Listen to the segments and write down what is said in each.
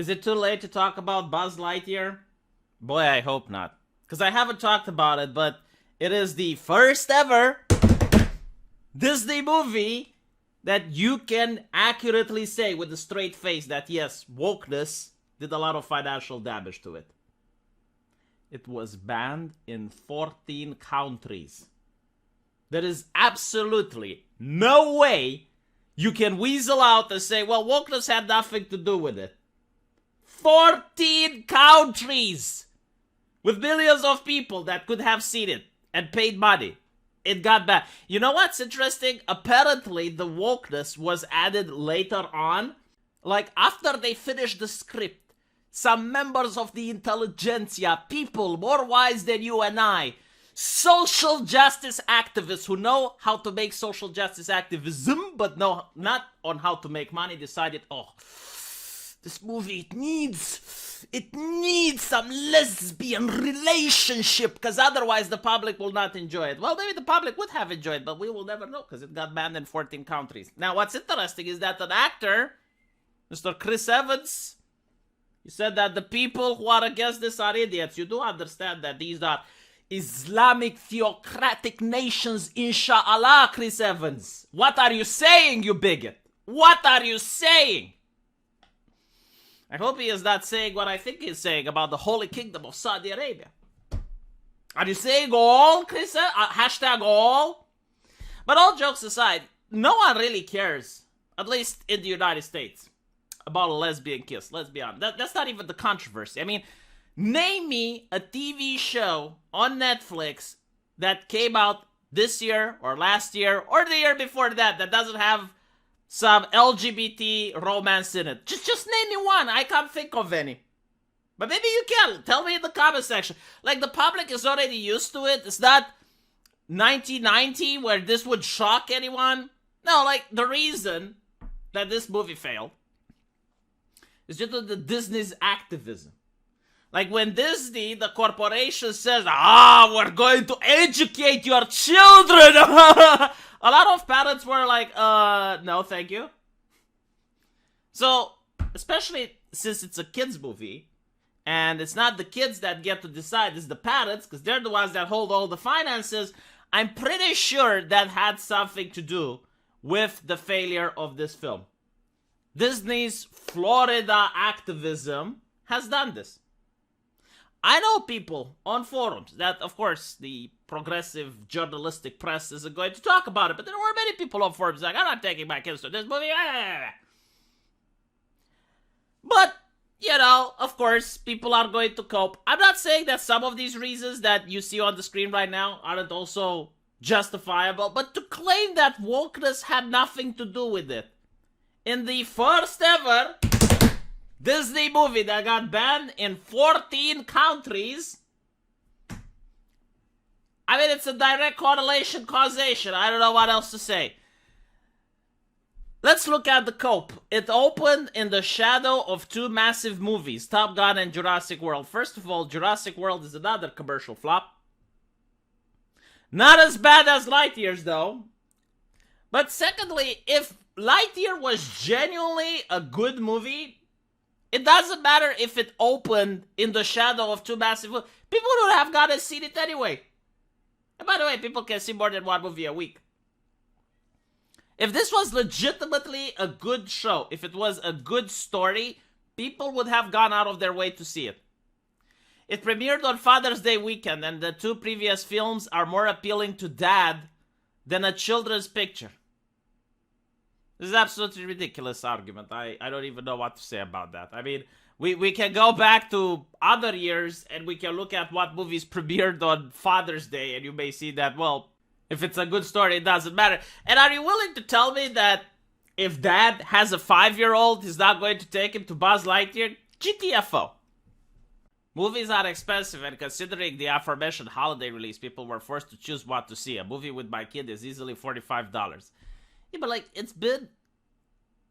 Is it too late to talk about Buzz Lightyear? Boy, I hope not. Because I haven't talked about it, but it is the first ever Disney movie that you can accurately say with a straight face that yes, wokeness did a lot of financial damage to it. It was banned in 14 countries. There is absolutely no way you can weasel out and say, well, wokeness had nothing to do with it. 14 countries with millions of people that could have seen it and paid money. It got banned. You know what's interesting? Apparently, the wokeness was added later on. Like, after they finished the script, some members of the intelligentsia, people more wise than you and I, social justice activists who know how to make social justice activism, but know not on how to make money, decided, oh, this movie, it needs some lesbian relationship, because otherwise the public will not enjoy it. Well, maybe the public would have enjoyed it, but we will never know, because it got banned in 14 countries. Now, what's interesting is that an actor, Mr. Chris Evans, he said that the people who are against this are idiots. You do understand that these are Islamic theocratic nations, inshallah, Chris Evans. What are you saying, you bigot? What are you saying? I hope he is not saying what I think he's saying about the Holy Kingdom of Saudi Arabia. Are you saying all, Chris? Hashtag all? But all jokes aside, no one really cares, at least in the United States, about a lesbian kiss. Let's be honest. That's not even the controversy. I mean, name me a TV show on Netflix that came out this year or last year or the year before that doesn't have some LGBT romance in it. Just name me one. I can't think of any. But maybe you can. Tell me in the comment section. Like, the public is already used to it. It's not 1990 where this would shock anyone. No, like, the reason that this movie failed is due to the Disney's activism. Like, when Disney, the corporation, says, we're going to educate your children, a lot of parents were like, no, thank you. So, especially since it's a kids movie, and it's not the kids that get to decide, it's the parents, because they're the ones that hold all the finances, I'm pretty sure that had something to do with the failure of this film. Disney's Florida activism has done this. I know people on forums that, of course, the progressive journalistic press isn't going to talk about it, but there were many people on forums like, I'm not taking my kids to this movie. But, you know, of course, people are going to cope. I'm not saying that some of these reasons that you see on the screen right now aren't also justifiable, but to claim that wokeness had nothing to do with it in the first ever Disney movie that got banned in 14 countries, I mean, it's a direct correlation, causation. I don't know what else to say. Let's look at the Cope. It opened in the shadow of two massive movies, Top Gun and Jurassic World. First of all, Jurassic World is another commercial flop. Not as bad as Lightyears, though. But secondly, if Lightyear was genuinely a good movie, it doesn't matter if it opened in the shadow of two massive movies. People would have gone and seen it anyway. And by the way, people can see more than one movie a week. If this was legitimately a good show, if it was a good story, people would have gone out of their way to see it. It premiered on Father's Day weekend, and the two previous films are more appealing to dad than a children's picture. This is absolutely ridiculous argument. I don't even know what to say about that. I mean, we can go back to other years and we can look at what movies premiered on Father's Day, and you may see that, well, if it's a good story, it doesn't matter. And are you willing to tell me that if dad has a 5-year-old, he's not going to take him to Buzz Lightyear? GTFO. Movies are expensive, and considering the aforementioned holiday release, people were forced to choose what to see. A movie with my kid is easily $45. Yeah, but like, it's been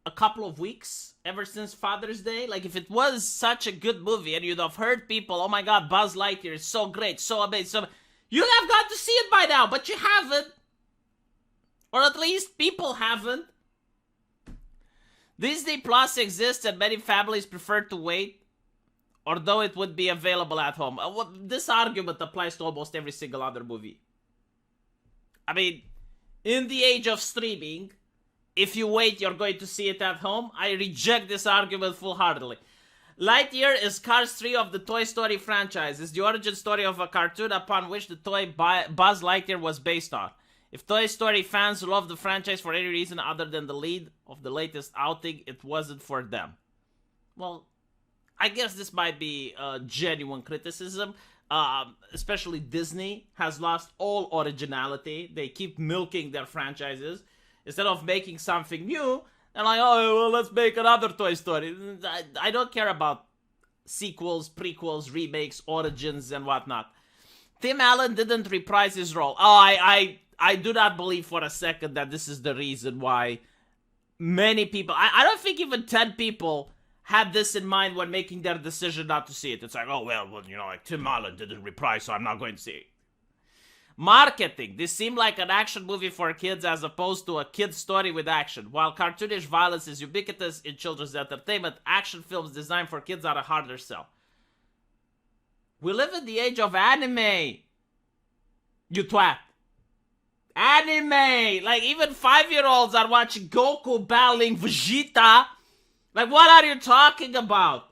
a couple of weeks ever since Father's Day. Like, if it was such a good movie and you'd have heard people, oh my god, Buzz Lightyear is so great, so amazing, you'd have got to see it by now, but you haven't. Or at least people haven't. Disney Plus exists and many families prefer to wait, although it would be available at home. This argument applies to almost every single other movie. I mean, in the age of streaming, if you wait, you're going to see it at home. I reject this argument full-heartedly. Lightyear is Cars 3 of the Toy Story franchise. It's the origin story of a cartoon upon which the toy Buzz Lightyear was based on. If Toy Story fans love the franchise for any reason other than the lead of the latest outing, it wasn't for them. Well, I guess this might be a genuine criticism. Especially Disney has lost all originality. They keep milking their franchises. Instead of making something new, they're like, oh, well, let's make another Toy Story. I don't care about sequels, prequels, remakes, origins, and whatnot. Tim Allen didn't reprise his role. Oh, I do not believe for a second that this is the reason why many people... I don't think even 10 people had this in mind when making their decision not to see it. It's like, oh, well, you know, like Tim Allen didn't reprise, so I'm not going to see it. Marketing. This seemed like an action movie for kids as opposed to a kid's story with action. While cartoonish violence is ubiquitous in children's entertainment, action films designed for kids are a harder sell. We live in the age of anime. You twat. Anime! Like, even 5-year-olds are watching Goku battling Vegeta. Like, what are you talking about?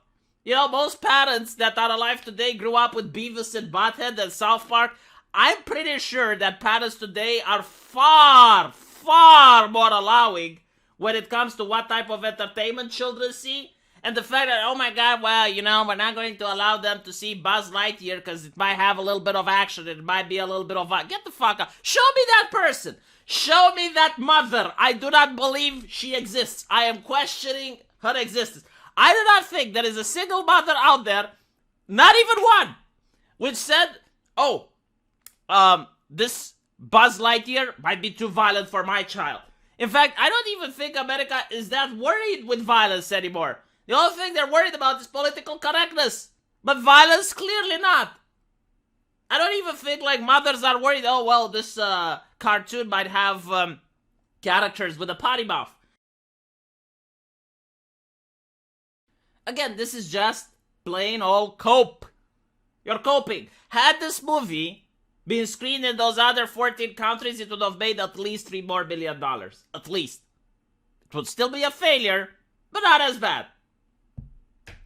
You know, most parents that are alive today grew up with Beavis and Butthead and South Park. I'm pretty sure that parents today are far, far more allowing when it comes to what type of entertainment children see. And the fact that, oh my god, well, you know, we're not going to allow them to see Buzz Lightyear because it might have a little bit of action, it might be a little bit of... Get the fuck out. Show me that person. Show me that mother. I do not believe she exists. I am questioning her existence. I do not think there is a single mother out there, not even one, which said, oh, this Buzz Lightyear might be too violent for my child. In fact, I don't even think America is that worried with violence anymore. The only thing they're worried about is political correctness. But violence, clearly not. I don't even think, like, mothers are worried, oh, well, this, cartoon might have, characters with a potty mouth. Again, this is just plain old cope. You're coping. Had this movie been screened in those other 14 countries, it would have made at least $3 more billion. At least. It would still be a failure, but not as bad.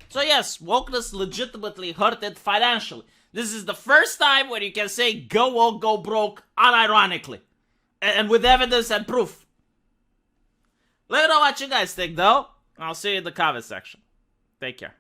So yes, wokeness legitimately hurt it financially. This is the first time where you can say go woke, go broke, unironically. And with evidence and proof. Let me know what you guys think though. I'll see you in the comment section. Take care.